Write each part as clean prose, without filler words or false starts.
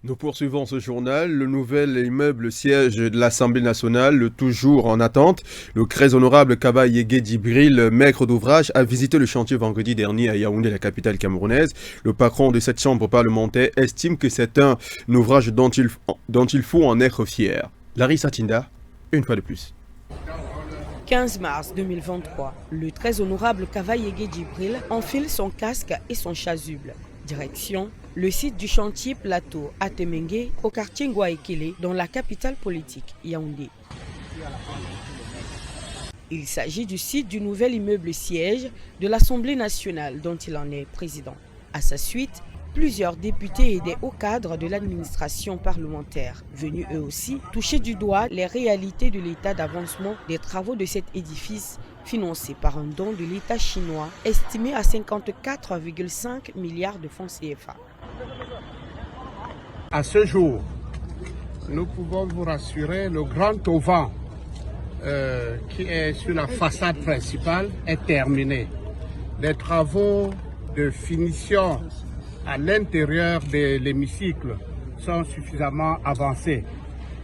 Nous poursuivons ce journal. Le nouvel immeuble siège de l'Assemblée nationale, toujours en attente. Le très honorable Kaba Yégué Djibril, maître d'ouvrage, a visité le chantier vendredi dernier à Yaoundé, la capitale camerounaise. Le patron de cette chambre parlementaire estime que c'est un ouvrage dont il faut en être fier. Larissa Tinda, une fois de plus. 15 mars 2023, le très honorable Kaba Yégué Djibril enfile son casque et son chasuble. Direction le site du chantier plateau à Temengue, au quartier Ngwaekele, dans la capitale politique, Yaoundé. Il s'agit du site du nouvel immeuble siège de l'Assemblée nationale dont il en est président. À sa suite, plusieurs députés et des hauts cadres de l'administration parlementaire, venus eux aussi toucher du doigt les réalités de l'état d'avancement des travaux de cet édifice financé par un don de l'État chinois estimé à 54,5 milliards de francs CFA. À ce jour, nous pouvons vous rassurer, le grand auvent qui est sur la façade principale est terminé. Les travaux de finition à l'intérieur de l'hémicycle sont suffisamment avancés.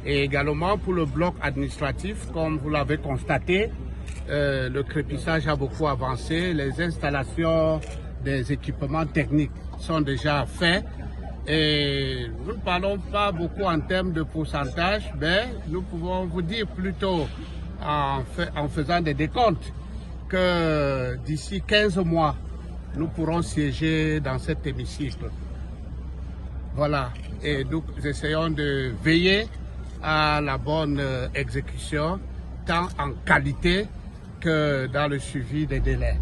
Et également pour le bloc administratif, comme vous l'avez constaté, le crépissage a beaucoup avancé, les installations des équipements techniques sont déjà faits. Et nous ne parlons pas beaucoup en termes de pourcentage, mais nous pouvons vous dire plutôt en faisant des décomptes que d'ici 15 mois, nous pourrons siéger dans cet hémicycle. Voilà, et nous essayons de veiller à la bonne exécution, tant en qualité que dans le suivi des délais.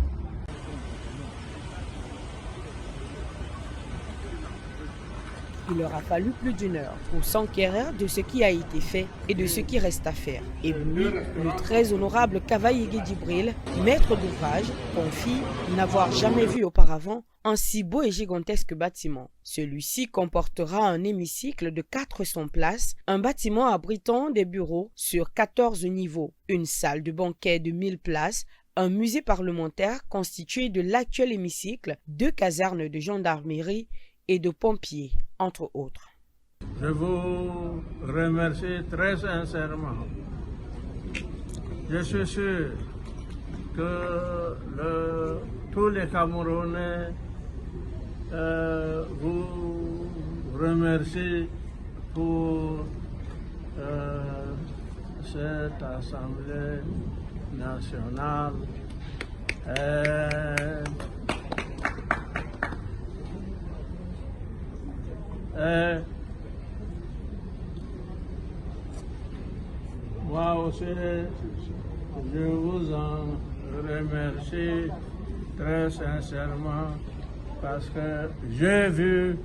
Il leur a fallu plus d'une heure pour s'enquérir de ce qui a été fait et de ce qui reste à faire. Et lui, le très honorable Kaba Yégué Djibril, maître d'ouvrage, confie n'avoir jamais vu auparavant un si beau et gigantesque bâtiment. Celui-ci comportera un hémicycle de 400 places, un bâtiment abritant des bureaux sur 14 niveaux, une salle de banquet de 1000 places, un musée parlementaire constitué de l'actuel hémicycle, 2 casernes de gendarmerie et de pompiers, entre autres. Je vous remercie très sincèrement. Je suis sûr que tous les Camerounais vous remercient pour cette Assemblée nationale. Moi aussi, je vous en remercie très sincèrement parce que j'ai vu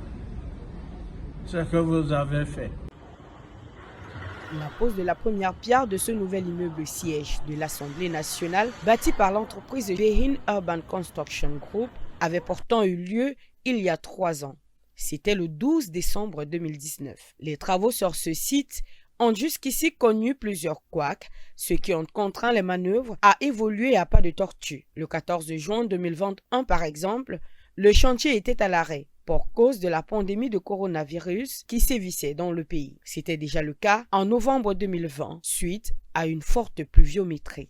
ce que vous avez fait. La pose de la première pierre de ce nouvel immeuble siège de l'Assemblée nationale, bâti par l'entreprise Behin Urban Construction Group, avait pourtant eu lieu il y a 3 ans. C'était le 12 décembre 2019. Les travaux sur ce site ont jusqu'ici connu plusieurs couacs, ce qui ont contraint les manœuvres à évoluer à pas de tortue. Le 14 juin 2021, par exemple, le chantier était à l'arrêt pour cause de la pandémie de coronavirus qui sévissait dans le pays. C'était déjà le cas en novembre 2020, suite à une forte pluviométrie.